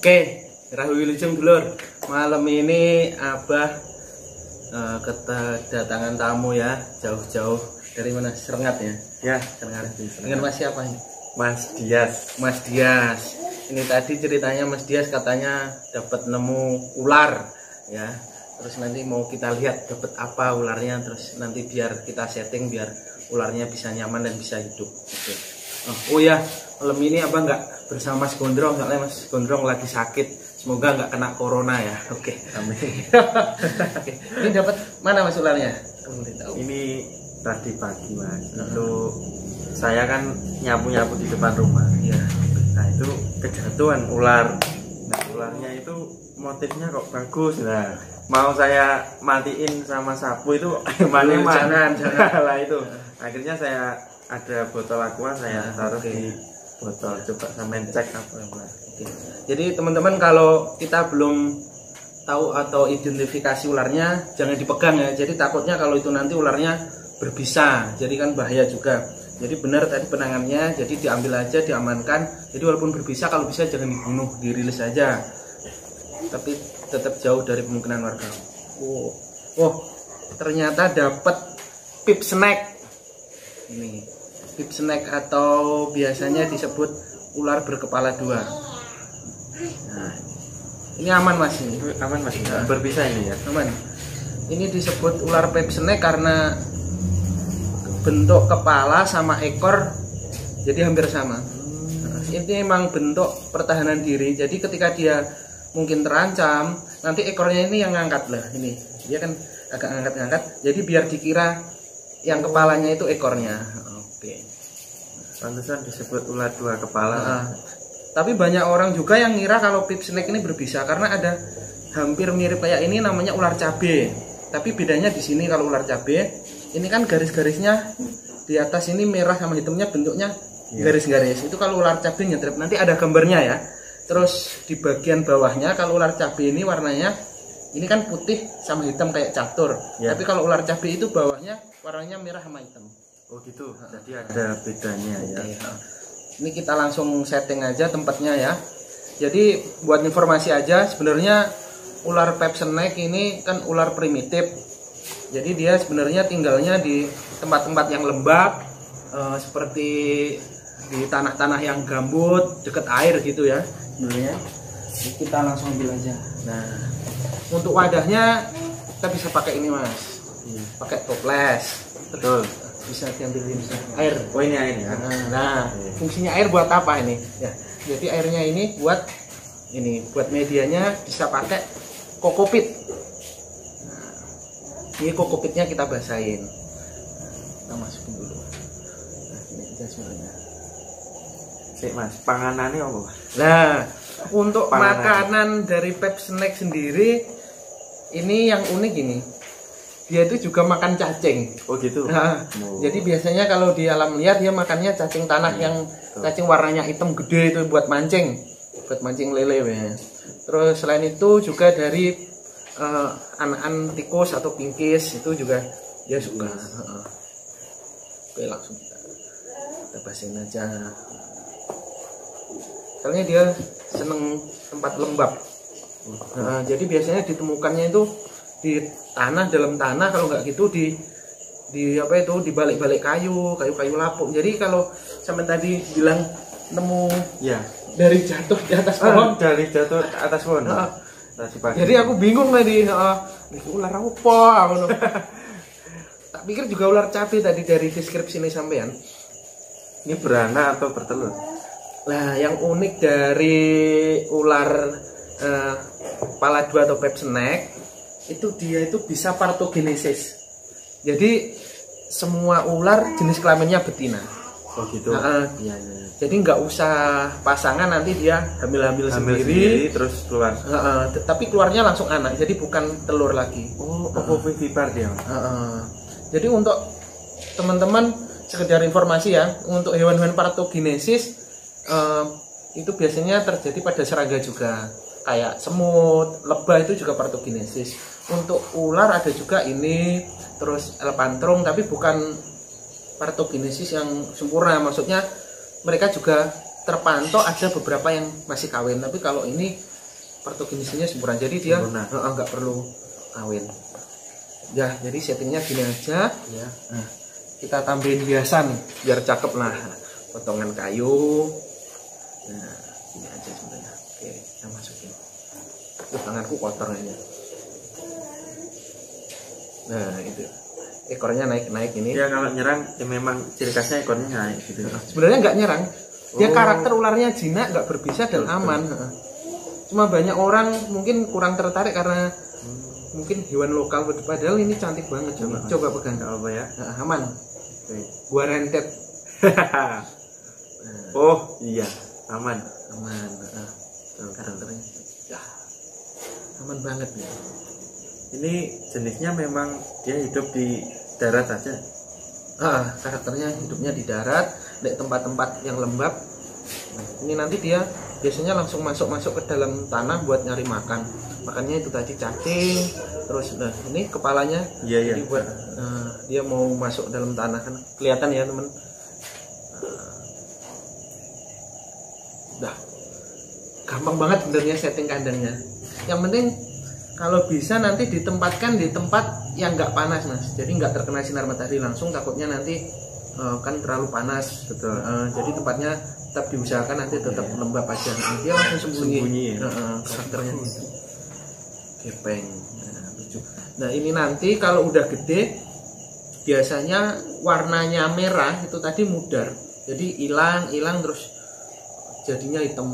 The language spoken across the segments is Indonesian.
Oke, Rahu Wilujeng dulur. Malam ini Abah kedatangan tamu ya, jauh-jauh dari mana? Serengat ya? Ya, Serengat. Dengan Mas siapa ini? Mas Dias. Mas Dias. Ini tadi ceritanya Mas Dias katanya dapat nemu ular ya. Terus nanti mau kita lihat dapat apa ularnya, terus nanti biar kita setting biar ularnya bisa nyaman dan bisa hidup. Oke. Oh ya, malam ini Abah nggak bersama Mas Gondrong, soalnya Mas Gondrong lagi sakit. Semoga nggak kena corona ya. Oke. Amin. Oke. Ini dapat mana Mas ularnya? Tahu. Ini tadi pagi Mas. Itu saya kan nyapu-nyapu di depan rumah. Ya. Nah itu kejatuhan ular. Nah ularnya itu motifnya kok bagus. Nah mau saya matiin sama sapu itu mana jangan. Lah itu. Akhirnya saya ada botol aqua saya taruh di botol, coba sampean cek apa Mas. Oke. Jadi teman-teman kalau kita belum tahu atau identifikasi ularnya jangan dipegang ya. Jadi takutnya kalau itu nanti ularnya berbisa. Jadi kan bahaya juga. Jadi benar tadi penangannya, jadi diambil aja, diamankan. Jadi walaupun berbisa kalau bisa jangan dibunuh, dirilis aja. Tapi tetap jauh dari kemungkinan warga. Oh, ternyata dapat pip snack. Ini pip snack atau biasanya disebut ular berkepala dua. Nah, ini aman Mas ini. Aman Mas. Nah, berbisa ini ya. Aman. Ini disebut ular pip snack karena bentuk kepala sama ekor jadi hampir sama. Nah, ini memang bentuk pertahanan diri. Jadi ketika dia mungkin terancam, nanti ekornya ini yang ngangkat lah. Ini dia kan agak ngangkat-ngangkat. Jadi biar dikira yang kepalanya itu ekornya. Oke. Pantesan disebut ular dua kepala. Tapi banyak orang juga yang ngira kalau pip snake ini berbisa karena ada hampir mirip kayak ini namanya ular cabe. Tapi bedanya di sini kalau ular cabe ini kan garis-garisnya di atas ini merah sama hitamnya bentuknya garis-garis. Itu kalau ular cabe nyetrip. Nanti ada gambarnya ya. Terus di bagian bawahnya kalau ular cabe ini warnanya ini kan putih sama hitam kayak catur. Tapi kalau ular cabe itu bawahnya warnanya merah sama hitam. Oh gitu. Jadi ada bedanya ya. Ini kita langsung setting aja tempatnya ya. Jadi buat informasi aja sebenarnya ular pip snake ini kan ular primitif. Jadi dia sebenarnya tinggalnya di tempat-tempat yang lembab, seperti di tanah-tanah yang gambut, deket air gitu ya. Sebenarnya kita langsung ambil aja. Nah, untuk wadahnya kita bisa pakai ini Mas, pakai toples. Betul. Bisa diambilin air. Oh ini air ya. Nah, fungsinya air buat apa ini? Ya, jadi airnya ini buat medianya bisa pakai kokopit. Ini kokopitnya kita basahin. Kita masukin dulu. Nah, ini aja sebenarnya. Sik Mas, panganannya apa? Nah, untuk makanan dari pip snake sendiri ini yang unik ini. Dia itu juga makan cacing. Oh gitu. Nah, jadi biasanya kalau di alam liar dia makannya cacing tanah yang cacing warnanya hitam gede itu buat mancing lele ya. Terus selain itu juga dari anak-anak tikus atau pinkis itu juga dia suka. Oke, langsung kita basahin aja. Soalnya dia seneng tempat lembab. Nah, jadi biasanya ditemukannya itu di tanah, dalam tanah, kalau nggak gitu di apa itu di balik-balik kayu lapuk. Jadi kalau sampai tadi bilang nemu dari jatuh di atas pohon, dari jatuh atas pohon. Jadi aku bingung tadi, ular apa? Tak pikir juga ular cabe tadi dari deskripsi ini sampean. Ini beranak atau bertelur? Nah, yang unik dari ular kepala dua atau pip snake itu dia itu bisa partogenesis. Jadi semua ular jenis kelaminnya betina. Oh gitu. Iya. Jadi nggak usah pasangan, nanti dia hamil sendiri terus keluar. Tapi keluarnya langsung anak. Jadi bukan telur lagi. Oh, ovovivipar dia. Jadi untuk teman-teman sekedar informasi ya, untuk hewan-hewan partogenesis itu biasanya terjadi pada serangga juga. Kayak semut, lebah itu juga partogenesis. Untuk ular ada juga ini, terus elephantrum, tapi bukan partogenesis yang sempurna. Maksudnya mereka juga terpantau ada beberapa yang masih kawin, tapi kalau ini patogenisasinya sempurna, jadi dia Sempurna. nggak perlu kawin ya. Jadi settingnya gini aja Ya. nah, kita tambahin hiasan biar cakep lah, potongan kayu. Nah ini aja sebenarnya. Oke, kita masukin. Tanganku kotor aja. Nah itu ekornya naik ini. Ya kalau nyerang ya memang ciri khasnya ekornya naik gitu. Sebenarnya nggak nyerang, dia Oh. karakter ularnya jinak, nggak berbisa dan aman. Cuma banyak orang mungkin kurang tertarik karena mungkin hewan lokal, padahal ini cantik banget. Coba pegang. Enggak apa ya. Nah, aman. Oke. Gua rentet. Oh iya, aman. Aman. Karakternya ya, aman banget nih. Ini jenisnya memang dia hidup di darat saja. Karakternya hidupnya di darat, di tempat-tempat yang lembab. Ini nanti dia biasanya langsung masuk ke dalam tanah buat nyari makan. Makannya itu tadi cacing, terus nah ini kepalanya. Iya. Jadi buat dia mau masuk dalam tanah kan kelihatan ya temen. Dah gampang banget sebenarnya setting kandangnya. Yang penting kalau bisa nanti ditempatkan di tempat yang nggak panas mas, jadi nggak terkena sinar matahari langsung, takutnya nanti kan terlalu panas. Betul. Jadi tempatnya tetap diusahakan nanti tetap lembab aja. Dia langsung sembunyi ya. karakternya gitu. Gepeng. Nah, lucu. Nah ini nanti kalau udah gede biasanya warnanya merah itu tadi mudar, jadi hilang terus jadinya hitam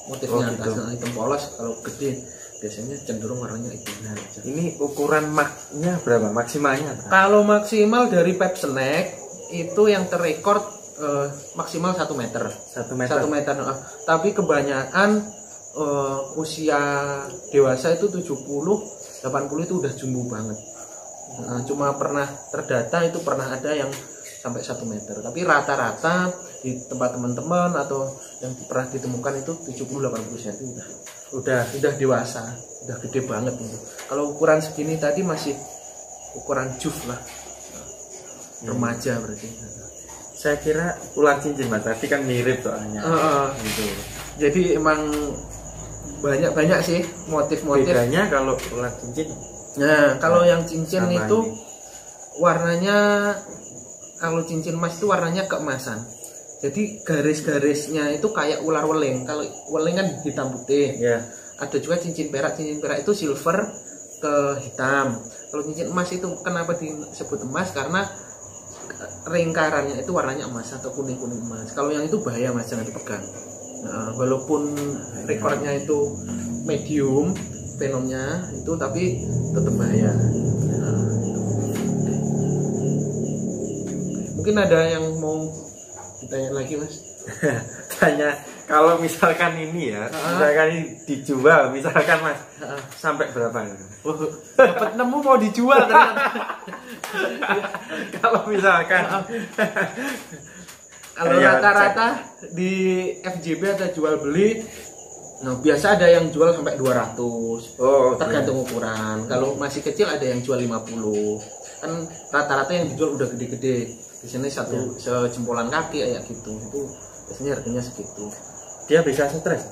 motifnya gitu. atas, hitam polos. Kalau gede biasanya cenderung warnanya hitam. Nah, Ini ukuran maknya berapa? Maksimalnya? kalau maksimal dari Pep Snack itu yang terekord maksimal 1 meter. 1 meter. 1 meter. Tapi kebanyakan usia dewasa itu 70-80 itu udah jumbo banget. Cuma pernah terdata itu pernah ada yang sampai 1 meter. Tapi rata-rata di tempat teman-teman atau yang pernah ditemukan itu 70-80 cm udah dewasa, udah gede banget gitu. Kalau ukuran segini tadi masih ukuran juf lah, remaja berarti. Saya kira ular cincin mas, tapi kan mirip soalnya. Gitu. Jadi emang banyak sih motif-motif. Bedanya kalau ular cincin. Nah, kalau yang cincin sama itu ini. warnanya, kalau cincin emas itu warnanya keemasan. Jadi garis-garisnya itu kayak ular weling. Kalau weling kan hitam putih. Ya. Ada juga cincin perak. Cincin perak itu silver ke hitam. Kalau cincin emas itu kenapa disebut emas? Karena lingkarannya itu warnanya emas atau kuning-kuning emas. Kalau yang itu bahaya mas, jangan dipegang. Nah, walaupun rekornya itu medium fenomnya itu, tapi tetap bahaya. Nah, itu. Mungkin ada yang mau ditanya lagi mas? Tanya kalau misalkan ini ya, misalkan ini dijual, misalkan mas, sampai berapa? Dapat nemu mau dijual ternyata. Kalau misalkan Kalau rata-rata di FJB ada jual beli. Nah, biasa ada yang jual sampai 200. Tergantung ukuran. Kalau masih kecil ada yang jual 50. Kan rata-rata yang dijual udah gede-gede. Di sini satu sejempolan kaki kayak gitu. Itu biasanya harganya segitu. Dia bisa stres?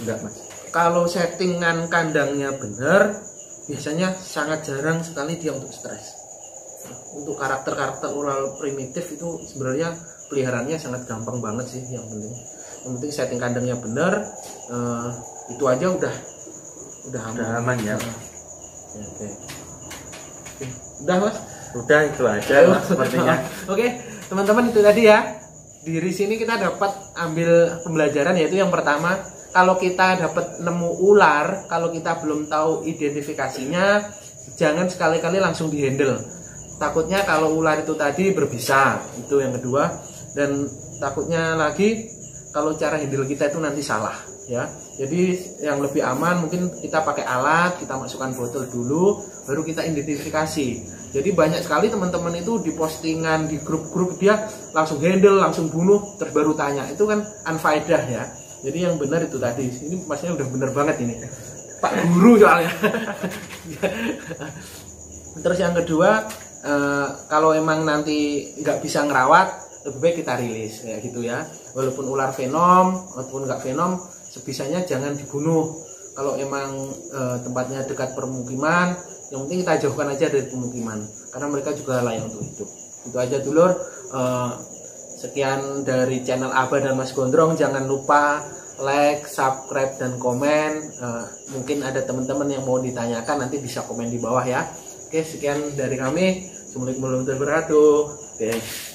Enggak mas. Kalau settingan kandangnya benar, biasanya sangat jarang sekali dia untuk stres. Untuk karakter-karakter ular primitif itu sebenarnya peliharaannya sangat gampang banget sih. Yang penting setting kandangnya benar, itu aja udah aman ya. Oke. Udah mas? Udah itu aja mas, sepertinya. Oke, teman-teman itu tadi ya. Di sini kita dapat ambil pembelajaran, yaitu yang pertama, kalau kita dapat nemu ular, kalau kita belum tahu identifikasinya, jangan sekali-kali langsung dihandle. Takutnya kalau ular itu tadi berbisa, itu yang kedua. Dan takutnya lagi kalau cara handle kita itu nanti salah ya. Jadi yang lebih aman mungkin kita pakai alat, kita masukkan botol dulu, baru kita identifikasi. Jadi banyak sekali teman-teman itu di postingan di grup-grup dia langsung handle, langsung bunuh, terus baru tanya. Itu kan unfaedah ya. Jadi yang benar itu tadi. Ini masnya udah benar banget ini, Pak Guru soalnya. Terus yang kedua, kalau emang nanti nggak bisa ngerawat, lebih baik kita rilis kayak gitu ya. Walaupun ular venom ataupun nggak venom, sebisanya jangan dibunuh. Kalau emang tempatnya dekat permukiman, yang penting kita jauhkan aja dari pemukiman karena mereka juga layak untuk hidup. Itu aja dulur. Sekian dari channel Abah dan Mas Gondrong. Jangan lupa like, subscribe, dan komen. Mungkin ada teman-teman yang mau ditanyakan, nanti bisa komen di bawah ya. Oke, sekian dari kami. Assalamualaikum warahmatullahi wabarakatuh. Oke.